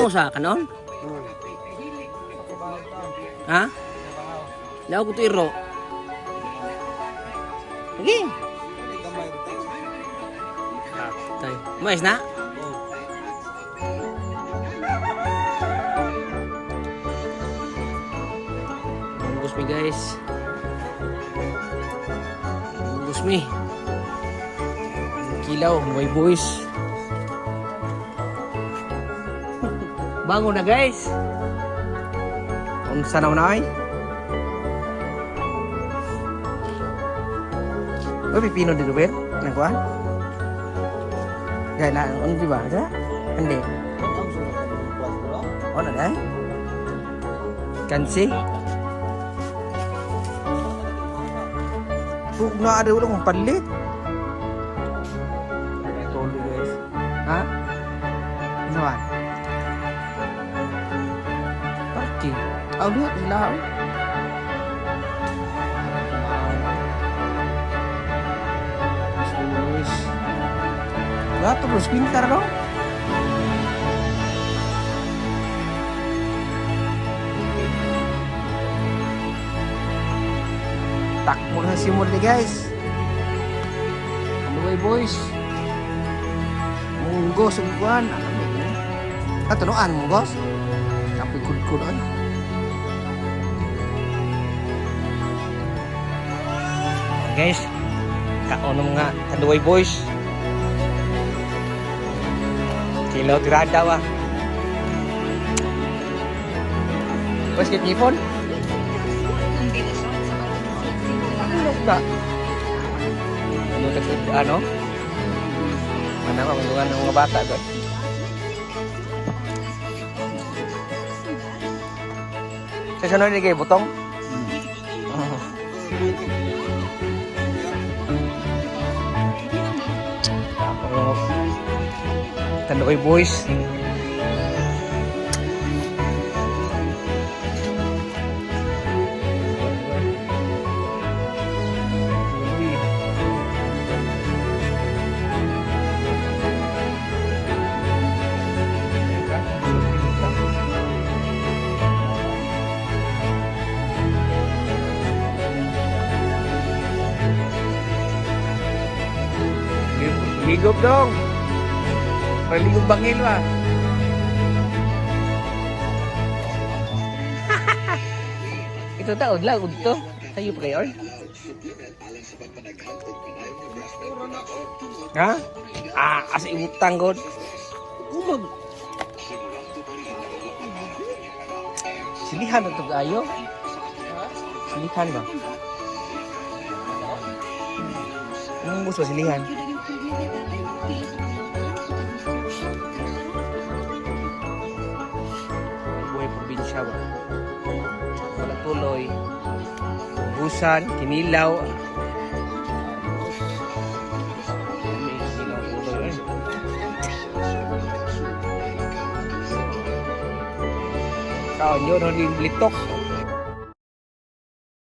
mo sa kanon? Ha? Daw ko tiro. Lagi. Tay. Mais na? Bungkus mi guys. Bungkus mi. Kilaw, may boys. Bango na guys. Unsa naman ay? Có pipino dito ba? Nagkuhan? Gaya na, ano diba? Hindi. O na dahil? Kansi? Huwag na ada ulang kong palit. Tolo guys. Ha? Ano ba? Parking. Oh, lihat nila. Wah, terus pintar dong. Takbo na si Morde guys. Anduay boys. Munggos ang kuhan. Katunuan munggos. Kapoy kud-kud ay. Guys, kaonom nga Anduay boys. Kilaw tirada wah. Wes kit ngipon. Ano ba? Ano tekstur ano? Mana ba manungan ng mga bata ba? Sa sunod ni kay butong. Tandoy boys. Ligop dong. Paligog bangil ba? Ito taon lang ito. Tayo pa kayo. Ha? Asa ibutang god. Umag. Silihan na ito kayo. Silihan ba? Anong gusto silihan? Buhay probinsya ba? Wala tuloy. Busan, kinilaw. May kinilaw tuloy. Kaon yun, hindi blitok.